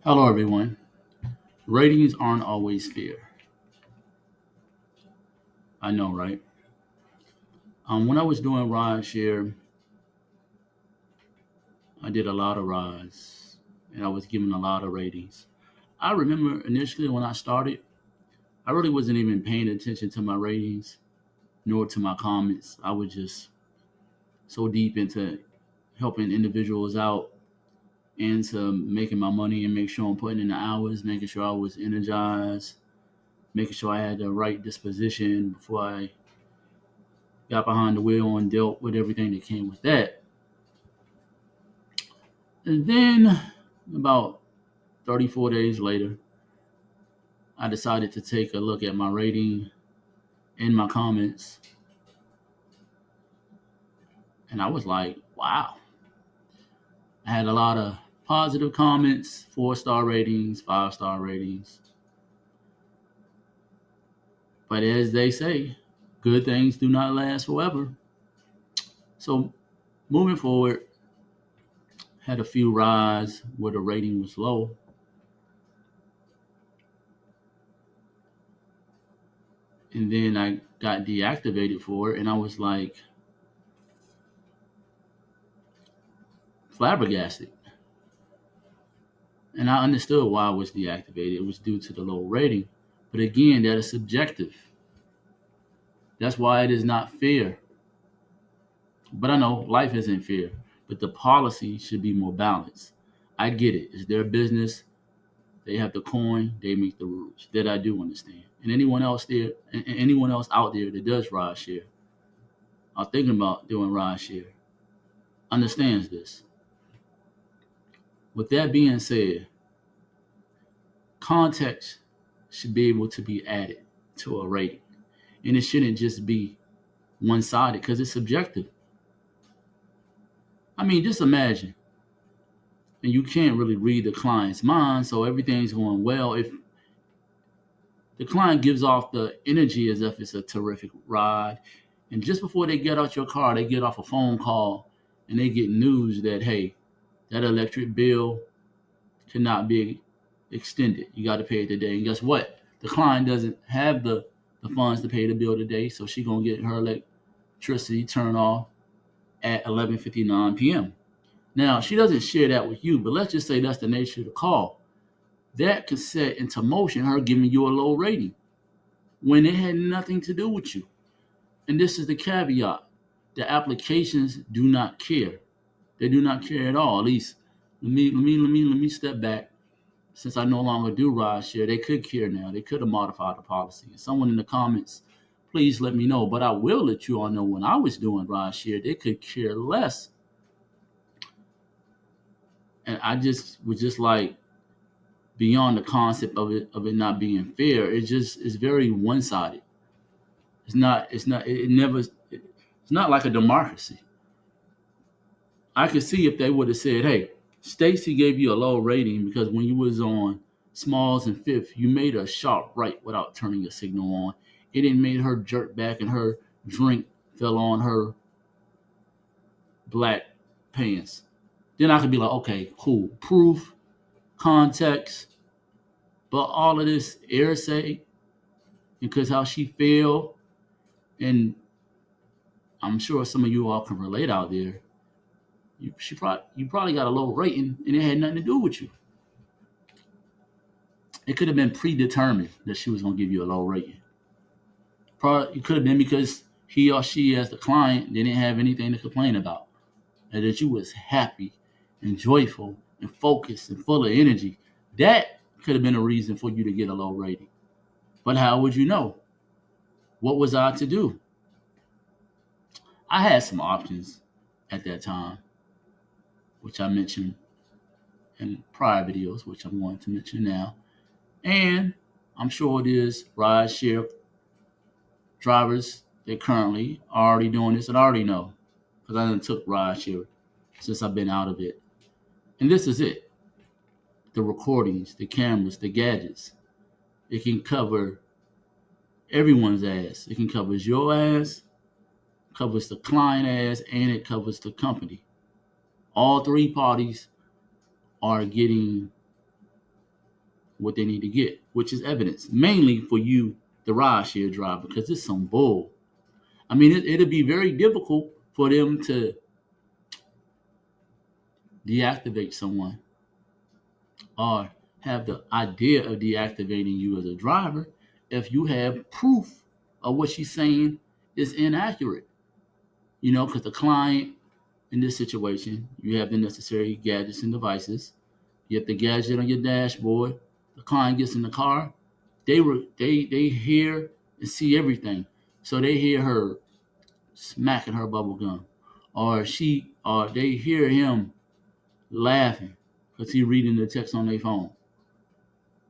Hello, everyone. Ratings aren't always fair. I know, right? When I was doing rideshare, I did a lot of rides, and I was given a lot of ratings. I remember initially when I started, I really wasn't even paying attention to my ratings nor to my comments. I was just so deep into helping individuals out and to making my money and make sure I'm putting in the hours, making sure I was energized, making sure I had the right disposition before I got behind the wheel and dealt with everything that came with that. And then about 34 days later, I decided to take a look at my rating and my comments. And I was like, wow. I had a lot of positive comments, 4-star ratings, 5-star ratings. But as they say, good things do not last forever. So moving forward, had a few rides where the rating was low. And then I got deactivated for it. And I was like flabbergasted. And I understood why it was deactivated. It was due to the low rating. But again, that is subjective. That's why it is not fair. But I know life isn't fair. But the policy should be more balanced. I get it. It's their business. They have the coin. They make the rules. That I do understand. And anyone else out there that does ride share, or thinking about doing ride share, understands this. With that being said, context should be able to be added to a rating. And it shouldn't just be one sided because it's subjective. I mean, just imagine, and you can't really read the client's mind, so everything's going well. If the client gives off the energy as if it's a terrific ride, and just before they get out your car, they get off a phone call and they get news that, hey, that electric bill cannot be extended. You got to pay it today. And guess what? The client doesn't have the funds to pay the bill today, so she's going to get her electricity turned off at 11:59 p.m. Now, she doesn't share that with you, but let's just say that's the nature of the call. That could set into motion her giving you a low rating when it had nothing to do with you. And this is the caveat. The applications do not care. They do not care at all. At least let me step back. Since I no longer do ride share, they could care now. They could have modified the policy. Someone in the comments, please let me know. But I will let you all know when I was doing ride share, they could care less. And I just was just like beyond the concept of it not being fair. It just is very one sided. It's not it never it's not like a democracy. I could see if they would have said, hey, Stacy gave you a low rating because when you was on Smalls and Fifth, you made a sharp right without turning your signal on. It didn't made her jerk back and her drink fell on her black pants. Then I could be like, okay, cool. Proof, context, but all of this hearsay because how she feel, and I'm sure some of you all can relate out there. You probably got a low rating and it had nothing to do with you. It could have been predetermined that she was going to give you a low rating. Probably it could have been because he or she, as the client, didn't have anything to complain about, and that you was happy and joyful and focused and full of energy. That could have been a reason for you to get a low rating. But how would you know? What was I to do? I had some options at that time, which I mentioned in prior videos, which I'm going to mention now. And I'm sure it is rideshare drivers that currently are already doing this and I already know because I done took rideshare since I've been out of it. And this is it. The recordings, the cameras, the gadgets. It can cover everyone's ass. It can cover your ass, covers the client ass, and it covers the company. All three parties are getting what they need to get, which is evidence, mainly for you, the rideshare driver, because it's some bull. I mean, it'll be very difficult for them to deactivate someone or have the idea of deactivating you as a driver if you have proof of what she's saying is inaccurate. Because the client in this situation, you have the necessary gadgets and devices. You have the gadget on your dashboard. The client gets in the car. They hear and see everything. So they hear her smacking her bubble gum, or they hear him laughing because he's reading the text on their phone.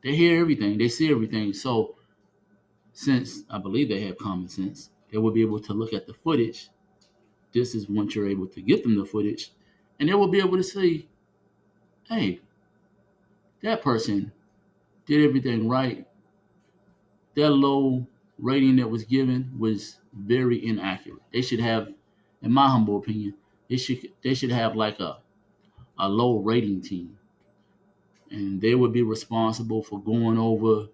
They hear everything. They see everything. So since I believe they have common sense, they will be able to look at the footage. This is once you're able to get them the footage, and they will be able to see, hey, that person did everything right. That low rating that was given was very inaccurate. They should have, in my humble opinion, they should have like a low rating team, and they would be responsible for going over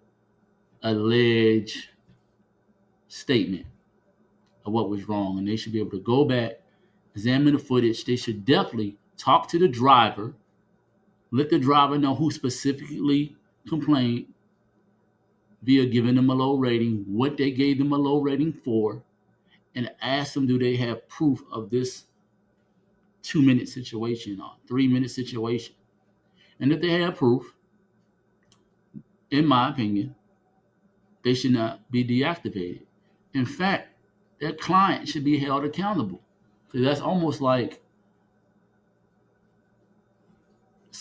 alleged statement of what was wrong, and they should be able to go back, examine the footage. They should definitely talk to the driver, let the driver know who specifically complained via giving them a low rating, what they gave them a low rating for, and ask them, do they have proof of this 2 minute situation or 3 minute situation? And if they have proof, in my opinion, they should not be deactivated. In fact, that client should be held accountable. So that's almost like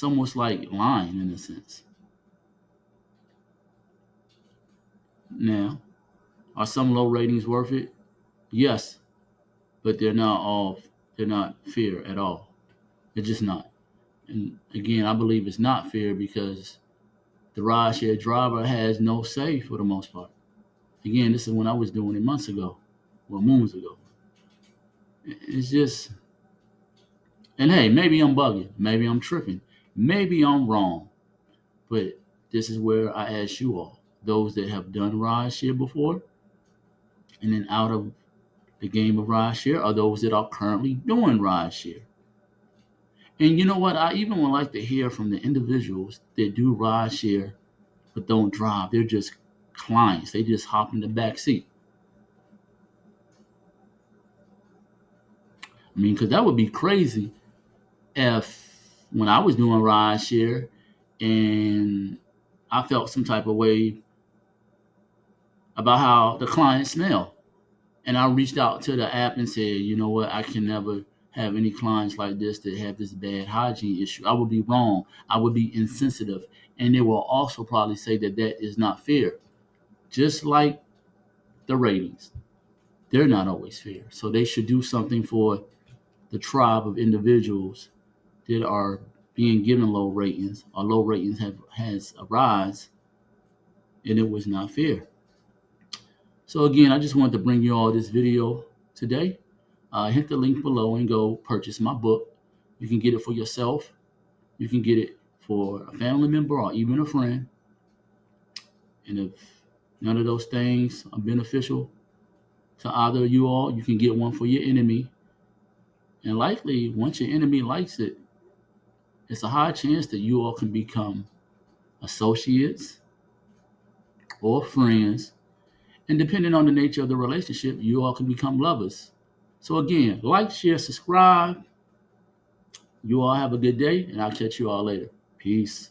lying in a sense. Now, are some low ratings worth it? Yes, but they're not fair at all. They're just not. And again, I believe it's not fair because the rideshare driver has no say for the most part. Again, this is when I was doing it months ago, or moons ago. It's just, and hey, maybe I'm bugging, maybe I'm tripping, maybe I'm wrong, but this is where I ask you all, those that have done rideshare before, and then out of the game of rideshare, are those that are currently doing rideshare. And you know what? I even would like to hear from the individuals that do rideshare but don't drive. They're just clients. They just hop in the back seat. I mean, because that would be crazy if when I was doing rideshare and I felt some type of way about how the client smelled. And I reached out to the app and said, you know what, I can never have any clients like this that have this bad hygiene issue. I would be wrong. I would be insensitive. And they will also probably say that that is not fair. Just like the ratings, they're not always fair. So they should do something for the tribe of individuals that are being given low ratings, or low ratings has a rise, and it was not fair. So again, I just wanted to bring you all this video today. Hit the link below and go purchase my book. You can get it for yourself. You can get it for a family member or even a friend. And if none of those things are beneficial to either of you all, you can get one for your enemy. And likely, once your enemy likes it, it's a high chance that you all can become associates or friends. And depending on the nature of the relationship, you all can become lovers. So again, like, share, subscribe. You all have a good day, and I'll catch you all later. Peace.